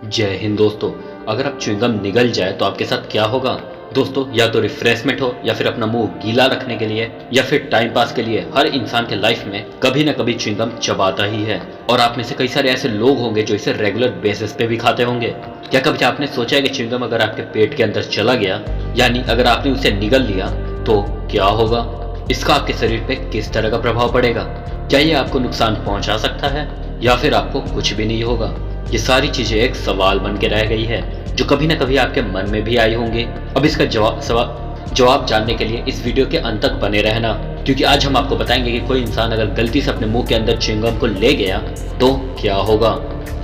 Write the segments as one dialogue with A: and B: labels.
A: जय हिंद दोस्तों। अगर आप च्युइंगम निगल जाए तो आपके साथ क्या होगा दोस्तों? या तो रिफ्रेशमेंट हो या फिर अपना मुंह गीला रखने के लिए या फिर टाइम पास के लिए हर इंसान के लाइफ में कभी ना कभी च्युइंगम चबाता ही है। और आप में से कई सारे ऐसे लोग होंगे जो इसे रेगुलर बेसिस पे भी खाते होंगे। क्या कभी आपने सोचा है कि च्युइंगम अगर आपके पेट के अंदर चला गया, यानी अगर आपने उसे निगल लिया तो क्या होगा? इसका आपके शरीर पे किस तरह का प्रभाव पड़ेगा? क्या ये आपको नुकसान पहुंचा सकता है या फिर आपको कुछ भी नहीं होगा? ये सारी चीजें एक सवाल बन के रह गई है जो कभी ना कभी आपके मन में भी आई होंगी। अब इसका जवाब जानने के लिए इस वीडियो के अंत तक बने रहना, क्योंकि आज हम आपको बताएंगे कि कोई इंसान अगर गलती से अपने मुंह के अंदर च्युइंगम को ले गया तो क्या होगा।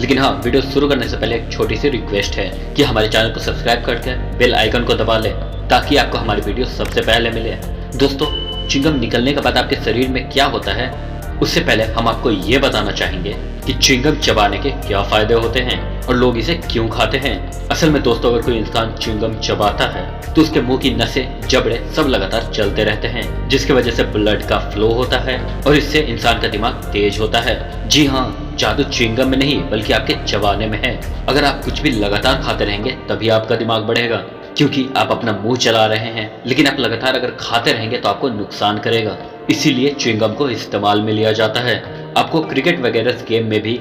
A: लेकिन हाँ, वीडियो शुरू करने से पहले एक छोटी सी रिक्वेस्ट है कि हमारे चैनल को सब्सक्राइब करके बेल आइकन को दबा लें ताकि आपको हमारी वीडियो सबसे पहले मिले। दोस्तों, च्युइंगम निकलने के बाद आपके शरीर में क्या होता है उससे पहले हम आपको ये बताना चाहेंगे कि च्युइंगम चबाने के क्या फायदे होते हैं और लोग इसे क्यों खाते हैं। असल में दोस्तों, अगर कोई इंसान च्युइंगम चबाता है तो उसके मुंह की नसें, जबड़े सब लगातार चलते रहते हैं, जिसकी वजह से ब्लड का फ्लो होता है और इससे इंसान का दिमाग तेज होता है। जी हाँ, जादू च्युइंगम में नहीं बल्कि आपके चबाने में है। अगर आप कुछ भी लगातार खाते रहेंगे तभी आपका दिमाग बढ़ेगा, क्योंकि आप अपना मुंह चला रहे हैं। लेकिन आप लगातार अगर खाते रहेंगे तो आपको नुकसान करेगा। इसीलिए च्युइंगम को इस्तेमाल में लिया जाता है। आपको क्रिकेट वगैरह गेम में भी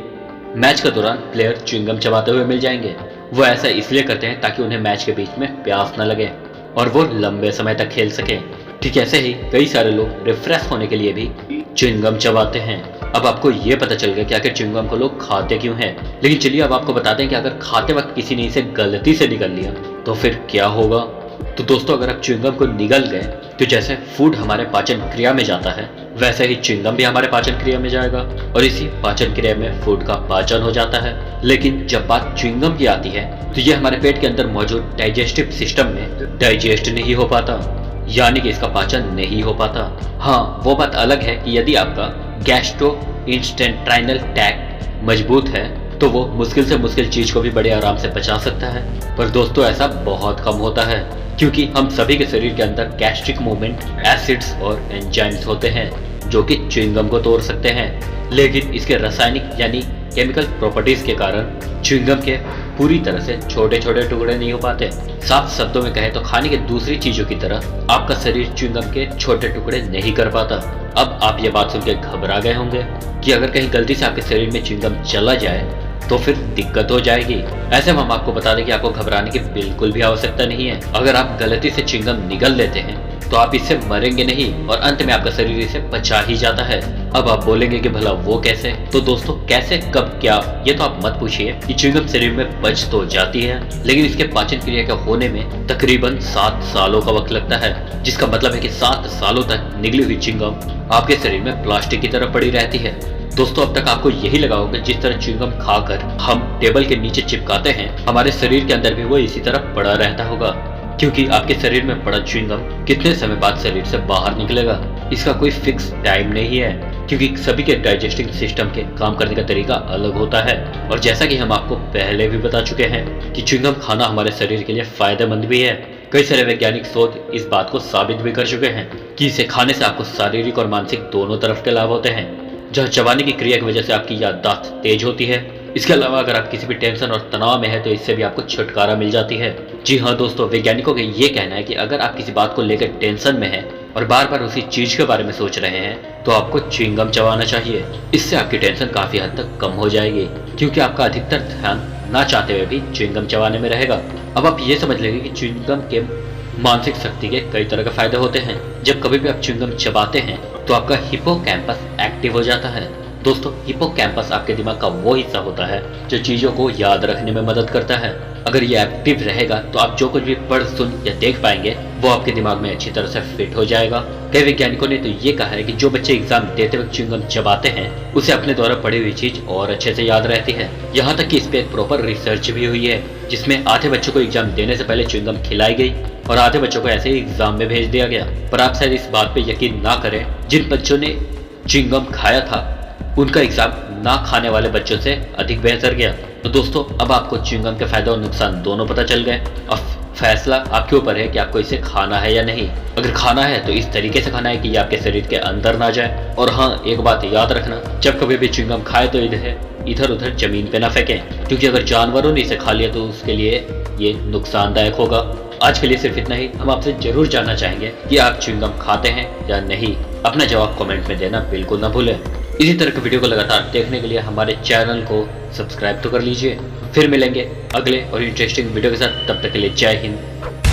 A: मैच के दौरान प्लेयर च्युइंगम चबाते हुए मिल जाएंगे। वो ऐसा इसलिए करते हैं ताकि उन्हें मैच के बीच में प्यास न लगे और वो लंबे समय तक खेल सके। ठीक ऐसे ही कई सारे लोग रिफ्रेश होने के लिए भी च्युइंगम चबाते हैं। अब आपको ये पता चल गया कि आखिर च्युइंगम को लोग खाते क्यों हैं। लेकिन चलिए अब आपको बताते हैं कि अगर खाते वक्त किसी ने इसे गलती से निगल लिया तो फिर क्या होगा। तो दोस्तों, अगर आप च्युइंगम को निगल गए तो जैसे फूड हमारे पाचन क्रिया में जाता है वैसे ही च्युइंगम भी हमारे पाचन क्रिया में जाएगा और इसी पाचन क्रिया में फूड का पाचन हो जाता है। लेकिन जब बात च्युइंगम की आती है तो ये हमारे पेट के अंदर मौजूद डाइजेस्टिव सिस्टम में डाइजेस्ट नहीं हो पाता, यानी कि इसका पाचन नहीं हो पाता। हाँ, वो बात अलग है कि यदि आपका गैस्ट्रोइंटेस्टाइनल ट्रैक्ट मजबूत है तो वो मुश्किल से मुश्किल चीज को भी बड़े आराम से पचा सकता है। पर दोस्तों, ऐसा बहुत कम होता है, क्योंकि हम सभी के शरीर के अंदर गैस्ट्रिक मूवमेंट, एसिड्स और एंजाइम्स होते हैं जो कि च्युइंगम को तोड़ सकते हैं। लेकिन इसके रासायनिक यानी केमिकल प्रॉपर्टीज के कारण च्युइंगम के पूरी तरह से छोटे छोटे टुकड़े नहीं हो पाते। साफ शब्दों में कहें तो खाने की दूसरी चीजों की तरह आपका शरीर च्युइंगम के छोटे टुकड़े नहीं कर पाता। अब आप ये बात सुनकर घबरा गए होंगे कि अगर कहीं गलती से आपके शरीर में च्युइंगम चला जाए तो फिर दिक्कत हो जाएगी। ऐसे में हम आपको बता दें कि आपको घबराने की बिल्कुल भी आवश्यकता नहीं है। अगर आप गलती से च्युइंगम निगल लेते हैं तो आप इससे मरेंगे नहीं और अंत में आपका शरीर इसे पचा ही जाता है। अब आप बोलेंगे कि भला वो कैसे? तो दोस्तों, कैसे, कब, क्या, ये तो आप मत पूछिए। कि च्युइंगम शरीर में पच तो जाती है लेकिन इसके पाचन क्रिया के होने में तकरीबन 7 सालों का वक्त लगता है, जिसका मतलब है कि 7 सालों तक निगली हुई च्युइंगम आपके शरीर में प्लास्टिक की तरह पड़ी रहती है। दोस्तों, अब तक आपको यही लगा होगा जिस तरह च्युइंगम खाकर हम टेबल के नीचे चिपकाते हैं, हमारे शरीर के अंदर भी वो इसी तरह पड़ा रहता होगा, क्योंकि आपके शरीर में पड़ा च्युइंगम कितने समय बाद शरीर से बाहर निकलेगा इसका कोई फिक्स टाइम नहीं है, क्योंकि सभी के डाइजेस्टिंग सिस्टम के काम करने का तरीका अलग होता है। और जैसा कि हम आपको पहले भी बता चुके हैं कि च्युइंगम खाना हमारे शरीर के लिए फायदेमंद भी है। कई सारे वैज्ञानिक शोध इस बात को साबित भी कर चुके हैं कि इसे खाने से आपको शारीरिक और मानसिक दोनों तरफ के लाभ होते हैं। जहाँ चबाने की क्रिया की वजह से आपकी याददाश्त तेज होती है। इसके अलावा अगर आप किसी भी टेंशन और तनाव में है तो इससे भी आपको छुटकारा मिल जाती है। जी हाँ दोस्तों, वैज्ञानिकों का ये कहना है कि अगर आप किसी बात को लेकर टेंशन में हैं और बार बार उसी चीज के बारे में सोच रहे हैं तो आपको च्युइंगम चबाना चाहिए। इससे आपकी टेंशन काफी हद तक कम हो जाएगी, क्योंकि आपका अधिकतर ध्यान ना चाहते हुए भी च्युइंगम चबाने में रहेगा। अब आप ये समझ लेंगे कि च्युइंगम के मानसिक शक्ति के कई तरह के फायदे होते हैं। जब कभी भी आप च्युइंगम चबाते हैं तो आपका हिप्पोकैम्पस एक्टिव हो जाता है। दोस्तों, हिप्पोकैम्पस आपके दिमाग का वो हिस्सा होता है जो चीजों को याद रखने में मदद करता है। अगर ये एक्टिव रहेगा तो आप जो कुछ भी पढ़, सुन या देख पाएंगे वो आपके दिमाग में अच्छी तरह से फिट हो जाएगा। कई वैज्ञानिकों ने तो ये कहा है कि जो बच्चे एग्जाम देते वक्त च्युइंगम चबाते हैं उसे अपने द्वारा पढ़ी हुई चीज और अच्छे से याद रहती है। यहाँ तक कि इस पे एक प्रॉपर रिसर्च भी हुई है जिसमें आधे बच्चों को एग्जाम देने से पहले च्युइंगम खिलाई गई और आधे बच्चों को ऐसे ही एग्जाम में भेज दिया गया। पर आप शायद इस बात पे यकीन ना करें, जिन बच्चों ने च्युइंगम खाया था उनका एग्जाम ना खाने वाले बच्चों से अधिक बेहतर गया। तो दोस्तों, अब आपको च्युइंगम के फायदे और नुकसान दोनों पता चल गए। अब फैसला आपके ऊपर है कि आपको इसे खाना है या नहीं। अगर खाना है तो इस तरीके से खाना है कि ये आपके शरीर के अंदर ना जाए। और हाँ, एक बात याद रखना, जब कभी भी च्युइंगम खाए तो इधर उधर जमीन पे ना फेंकें, क्योंकि अगर जानवरों ने इसे खा लिया तो उसके लिए ये नुकसानदायक होगा। आज के लिए सिर्फ इतना ही। हम आपसे जरूर जानना चाहेंगे कि आप च्युइंगम खाते हैं या नहीं। अपना जवाब कमेंट में देना बिल्कुल ना भूलें। इसी तरह के वीडियो को लगातार देखने के लिए हमारे चैनल को सब्सक्राइब तो कर लीजिए। फिर मिलेंगे अगले और इंटरेस्टिंग वीडियो के साथ। तब तक के लिए जय हिंद।